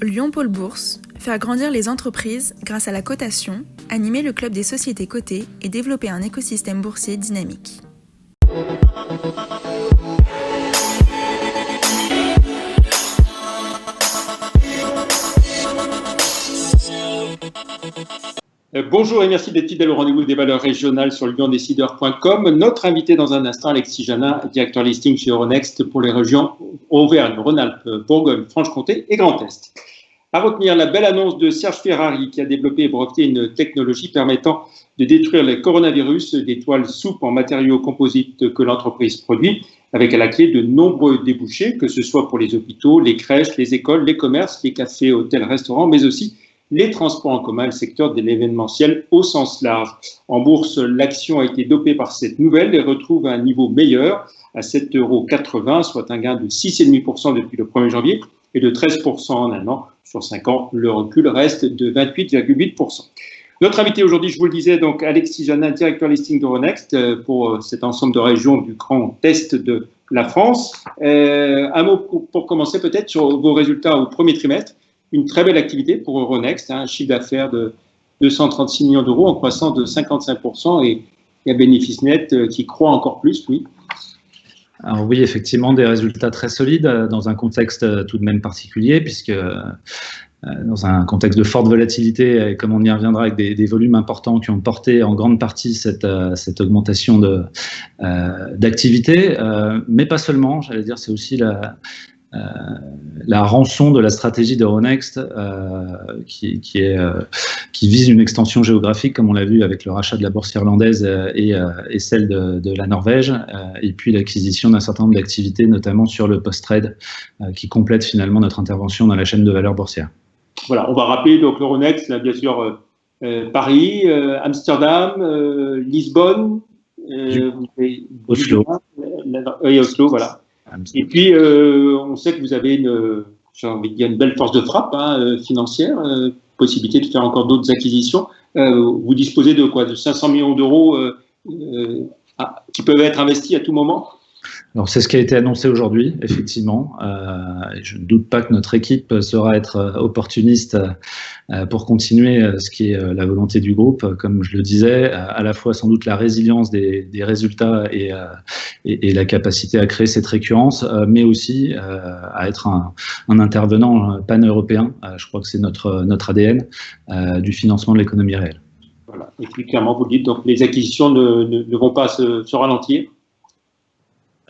Lyon Pôle Bourse, faire grandir les entreprises grâce à la cotation, animer le club des sociétés cotées et développer un écosystème boursier dynamique. Bonjour et merci d'être fidèle au rendez-vous des valeurs régionales sur lyondécideur.com. Notre invité dans un instant, Alexis Janin, directeur listing chez Euronext pour les régions Auvergne, Rhône-Alpes, Bourgogne, Franche-Comté et Grand Est. À retenir la belle annonce de Serge Ferrari qui a développé et breveté une technologie permettant de détruire le coronavirus des toiles souples en matériaux composites que l'entreprise produit, avec à la clé de nombreux débouchés, que ce soit pour les hôpitaux, les crèches, les écoles, les commerces, les cafés, hôtels, restaurants, mais aussi les transports en commun, le secteur de l'événementiel au sens large. En bourse, l'action a été dopée par cette nouvelle et retrouve un niveau meilleur à 7,80 €, soit un gain de 6,5% depuis le 1er janvier et de 13% en un an. Sur 5 ans, le recul reste de 28,8%. Notre invité aujourd'hui, je vous le disais, donc Alexis Janin, directeur listing d'Euronext pour cet ensemble de régions du Grand Est de la France. Un mot pour commencer peut-être sur vos résultats au premier trimestre. Une très belle activité pour Euronext, un chiffre d'affaires de 236 millions d'euros en croissance de 55% et un bénéfice net qui croît encore plus, oui. Alors oui, effectivement, des résultats très solides dans un contexte tout de même particulier, puisque dans un contexte de forte volatilité, et comme on y reviendra, avec des volumes importants qui ont porté en grande partie cette augmentation d'activité, mais pas seulement, j'allais dire, c'est aussi la rançon de la stratégie d'Euronext qui vise une extension géographique, comme on l'a vu avec le rachat de la bourse irlandaise et celle de la Norvège, et puis l'acquisition d'un certain nombre d'activités, notamment sur le post-trade, qui complète finalement notre intervention dans la chaîne de valeur boursière. Voilà, on va rappeler donc l'Euronext, là, bien sûr Paris, Amsterdam, Lisbonne, Oslo. Et Oslo, voilà. Et puis, on sait que vous avez une belle force de frappe financière, possibilité de faire encore d'autres acquisitions. Vous disposez de quoi? De 500 millions d'euros qui peuvent être investis à tout moment? Alors, c'est ce qui a été annoncé aujourd'hui, effectivement. Je ne doute pas que notre équipe saura être opportuniste pour continuer ce qui est la volonté du groupe. Comme je le disais, à la fois sans doute la résilience des résultats et la capacité à créer cette récurrence, mais aussi à être un intervenant pan-européen. Je crois que c'est notre ADN du financement de l'économie réelle. Voilà. Et puis clairement, vous le dites, donc les acquisitions ne vont pas se ralentir.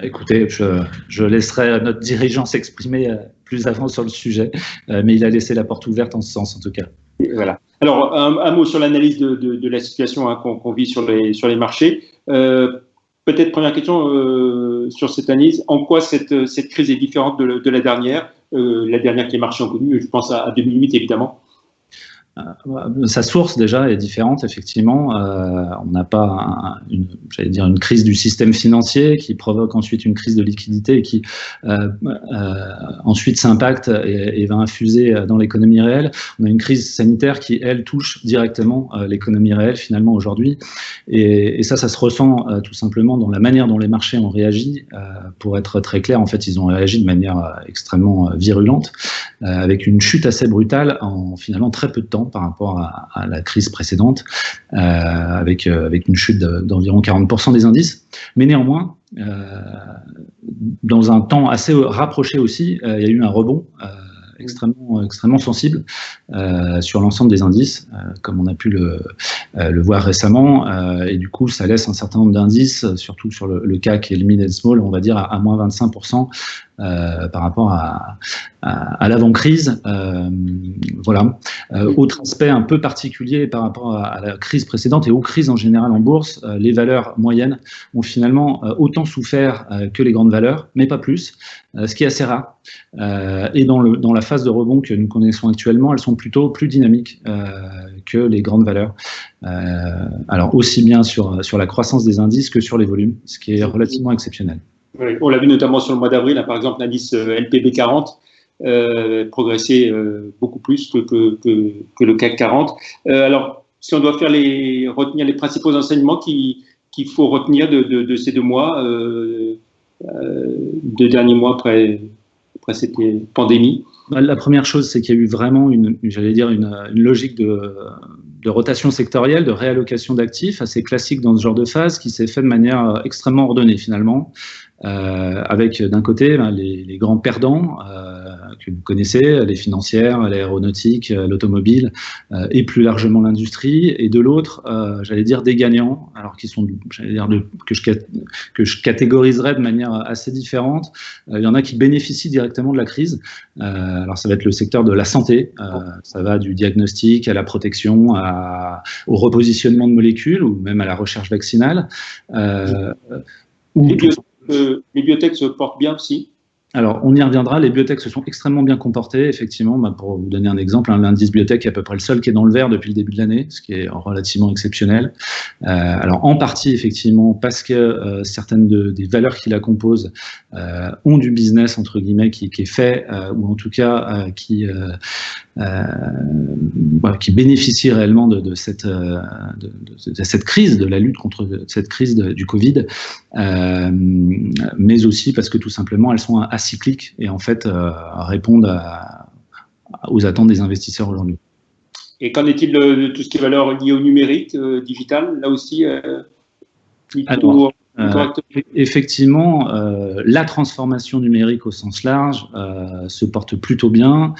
Écoutez, je laisserai notre dirigeant s'exprimer plus avant sur le sujet, mais il a laissé la porte ouverte en ce sens, en tout cas. Et voilà. Alors, un mot sur l'analyse de la situation qu'on vit sur les marchés. Peut-être première question sur cette analyse. En quoi cette crise est différente de la dernière que les marchés ont connue? Je pense à 2008, évidemment. Sa source déjà est différente, effectivement. On n'a pas une crise du système financier qui provoque ensuite une crise de liquidité et qui ensuite s'impacte et va infuser dans l'économie réelle. On a une crise sanitaire qui, elle, touche directement l'économie réelle finalement aujourd'hui. Et ça se ressent tout simplement dans la manière dont les marchés ont réagi. Pour être très clair, en fait, ils ont réagi de manière extrêmement virulente, avec une chute assez brutale en finalement très peu de temps par rapport à la crise précédente, avec une chute d'environ 40% des indices. Mais néanmoins, dans un temps assez rapproché aussi, il y a eu un rebond extrêmement sensible sur l'ensemble des indices, comme on a pu le voir récemment, et du coup ça laisse un certain nombre d'indices, surtout sur le CAC et le mid and small, on va dire à moins 25% par rapport à l'avant-crise. Voilà. Autre aspect un peu particulier par rapport à la crise précédente et aux crises en général en bourse, les valeurs moyennes ont finalement autant souffert que les grandes valeurs, mais pas plus, ce qui est assez rare. Et dans la phase de rebond que nous connaissons actuellement, elles sont plutôt plus dynamiques que les grandes valeurs. Alors aussi bien sur la croissance des indices que sur les volumes, ce qui est relativement exceptionnel. Oui, on l'a vu notamment sur le mois d'avril, par exemple l'indice LPB 40 progressait beaucoup plus que le CAC 40. Alors, si on doit retenir les principaux enseignements qu'il faut retenir de ces 2 mois, 2 derniers mois après cette pandémie, La première chose, c'est qu'il y a eu vraiment une logique de rotation sectorielle, de réallocation d'actifs assez classique dans ce genre de phase qui s'est fait de manière extrêmement ordonnée finalement. Avec d'un côté les grands perdants que vous connaissez, les financières, l'aéronautique, l'automobile et plus largement l'industrie, et de l'autre, j'allais dire des gagnants, alors qui sont, j'allais dire, que je catégoriserais de manière assez différente. Il y en a qui bénéficient directement de la crise. Alors ça va être le secteur de la santé, ça va du diagnostic à la protection, au repositionnement de molécules ou même à la recherche vaccinale. Les biotech se portent bien aussi. Alors, on y reviendra. Les biotech se sont extrêmement bien comportés, effectivement. Pour vous donner un exemple, l'indice biotech est à peu près le seul qui est dans le vert depuis le début de l'année, ce qui est relativement exceptionnel. Alors, en partie, effectivement, parce que certaines des valeurs qui la composent ont du business, entre guillemets, qui est fait, ou en tout cas qui bénéficie réellement de cette crise, de la lutte contre cette crise du Covid, mais aussi parce que tout simplement elles sont acycliques et en fait répondent aux attentes des investisseurs aujourd'hui. Et qu'en est-il de tout ce qui est valeur liée au numérique, digital, là aussi plutôt effectivement, la transformation numérique au sens large se porte plutôt bien,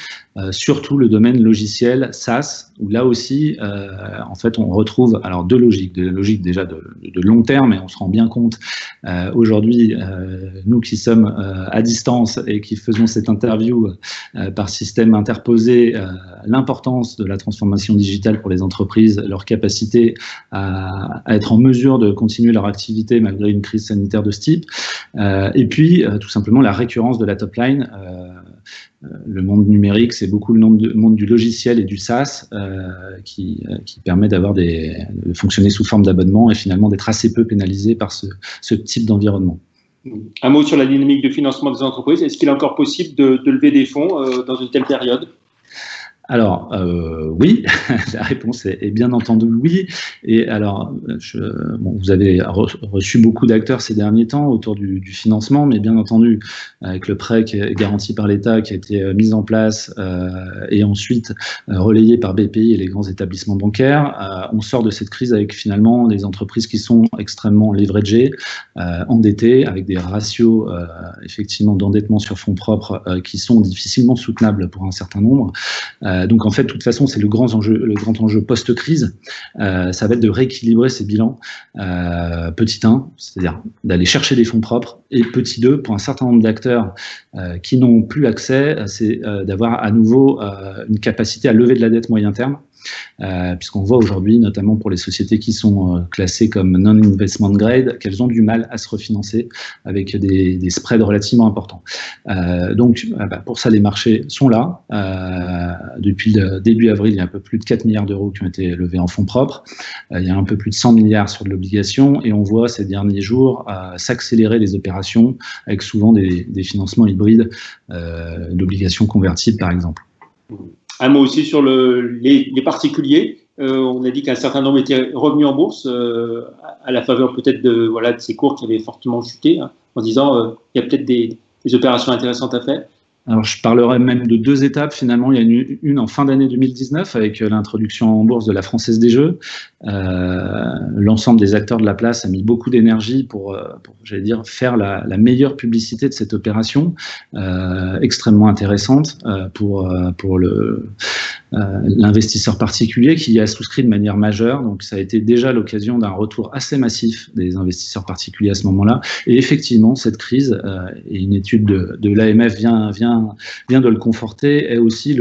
surtout le domaine logiciel SaaS, où là aussi, en fait, on retrouve alors deux logiques déjà de long terme, et on se rend bien compte aujourd'hui, nous qui sommes à distance et qui faisons cette interview par système interposé, l'importance de la transformation digitale pour les entreprises, leur capacité à être en mesure de continuer leur activité malgré une crise sanitaire de ce type, et puis tout simplement la récurrence de la top line. Le monde numérique, c'est beaucoup le monde du logiciel et du SaaS qui permet de fonctionner sous forme d'abonnement et finalement d'être assez peu pénalisé par ce type d'environnement. Un mot sur la dynamique de financement des entreprises. Est-ce qu'il est encore possible de lever des fonds dans une telle période ? Alors, oui, la réponse est bien entendu oui. Et alors, vous avez reçu beaucoup d'acteurs ces derniers temps autour du financement, mais bien entendu, avec le prêt qui est garanti par l'État, qui a été mis en place et ensuite relayé par BPI et les grands établissements bancaires, on sort de cette crise avec finalement des entreprises qui sont extrêmement leveragées, endettées, avec des ratios effectivement d'endettement sur fonds propres qui sont difficilement soutenables pour un certain nombre. Donc en fait, de toute façon, c'est le grand enjeu post-crise. Ça va être de rééquilibrer ces bilans. Petit 1, c'est-à-dire d'aller chercher des fonds propres, et petit 2, pour un certain nombre d'acteurs qui n'ont plus accès, c'est d'avoir à nouveau une capacité à lever de la dette moyen terme. Puisqu'on voit aujourd'hui, notamment pour les sociétés qui sont classées comme non-investment grade, qu'elles ont du mal à se refinancer avec des spreads relativement importants. Donc, pour ça, les marchés sont là. Depuis le début avril, il y a un peu plus de 4 milliards d'euros qui ont été levés en fonds propres. Il y a un peu plus de 100 milliards sur de l'obligation, et on voit ces derniers jours s'accélérer les opérations avec souvent des financements hybrides d'obligations convertibles, par exemple. Un mot aussi sur les particuliers. On a dit qu'un certain nombre étaient revenus en bourse à la faveur peut-être de ces cours qui avaient fortement chuté, en disant il y a peut-être des opérations intéressantes à faire. Alors, je parlerai même de deux étapes. Finalement, il y a une en fin d'année 2019 avec l'introduction en bourse de la Française des Jeux. L'ensemble des acteurs de la place a mis beaucoup d'énergie pour j'allais dire, faire la meilleure publicité de cette opération, extrêmement intéressante pour l'investisseur particulier qui y a souscrit de manière majeure. Donc, ça a été déjà l'occasion d'un retour assez massif des investisseurs particuliers à ce moment-là. Et effectivement, cette crise, et une étude de l'AMF vient de le conforter, est aussi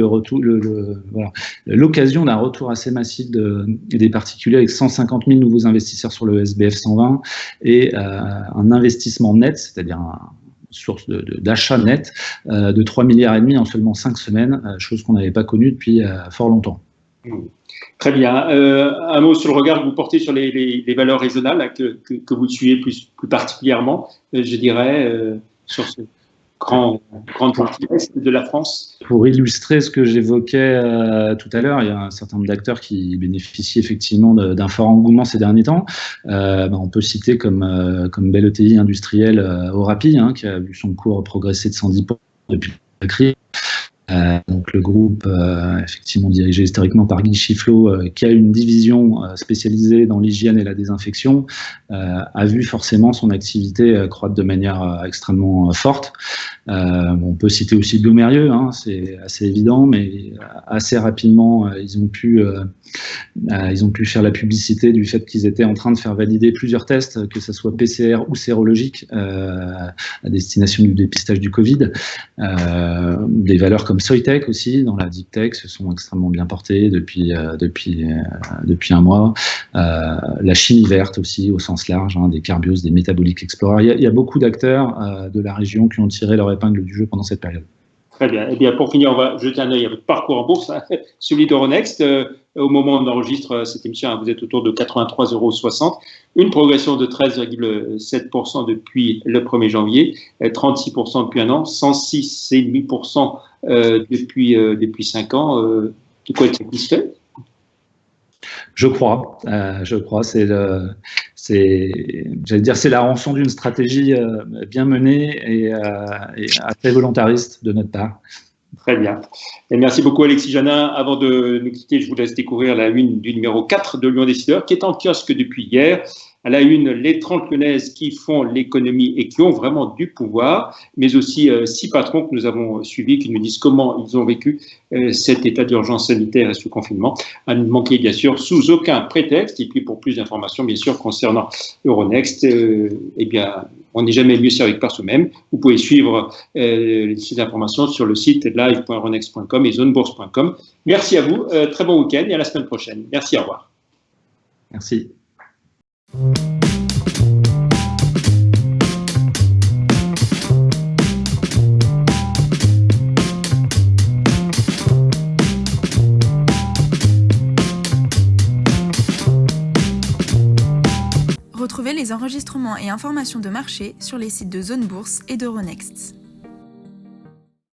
l'occasion d'un retour assez massif des particuliers avec 150 000 nouveaux investisseurs sur le SBF 120 et un investissement net, c'est-à-dire source d'achat net de 3,5 milliards en seulement 5 semaines, chose qu'on n'avait pas connue depuis fort longtemps. Très bien. Un mot sur le regard que vous portez sur les valeurs régionales que vous suivez plus particulièrement, je dirais, sur ce grande partie est de la France. Pour illustrer ce que j'évoquais tout à l'heure, il y a un certain nombre d'acteurs qui bénéficient effectivement d'un fort engouement ces derniers temps. On peut citer comme belle ETI industrielle Orapi, qui a vu son cours progresser de 110% depuis la crise. Donc le groupe, effectivement dirigé historiquement par Guy Chifflot, qui a une division spécialisée dans l'hygiène et la désinfection, a vu forcément son activité croître de manière extrêmement forte. On peut citer aussi Bloumérieux, hein, c'est assez évident, mais assez rapidement, ils ont pu faire la publicité du fait qu'ils étaient en train de faire valider plusieurs tests, que ce soit PCR ou sérologique, à destination du dépistage du Covid. Des valeurs comme Soitec aussi, dans la Deep Tech, se sont extrêmement bien portées depuis un mois. La chimie verte aussi, au sens large, hein, des Carbios, des Metabolic Explorer. Il y a beaucoup d'acteurs de la région qui ont tiré leur épingle du jeu pendant cette période. Très bien. Eh bien, pour finir, on va jeter un œil à votre parcours en bourse, hein, celui d'Euronext. Au moment où on enregistre cette émission, hein, vous êtes autour de 83,60 €, une progression de 13,7% depuis le 1er janvier, 36% depuis un an, 106,5% depuis 5 ans. De quoi être satisfait? Je crois, c'est la rançon d'une stratégie bien menée et assez volontariste de notre part. Très bien. Et merci beaucoup Alexis Janin. Avant de nous quitter, je vous laisse découvrir la une du numéro 4 de Lyon Décideur, qui est en kiosque depuis hier. À la une, les 30 lyonnaises qui font l'économie et qui ont vraiment du pouvoir, mais aussi 6 patrons que nous avons suivis, qui nous disent comment ils ont vécu cet état d'urgence sanitaire et ce confinement. À ne manquer, bien sûr, sous aucun prétexte. Et puis, pour plus d'informations, bien sûr, concernant Euronext, eh bien, on n'est jamais mieux servi que par soi-même. Vous pouvez suivre ces informations sur le site live.euronext.com et zonebourse.com. Merci à vous. Très bon week-end et à la semaine prochaine. Merci, au revoir. Merci. Retrouvez les enregistrements et informations de marché sur les sites de Zone Bourse et d'Euronext.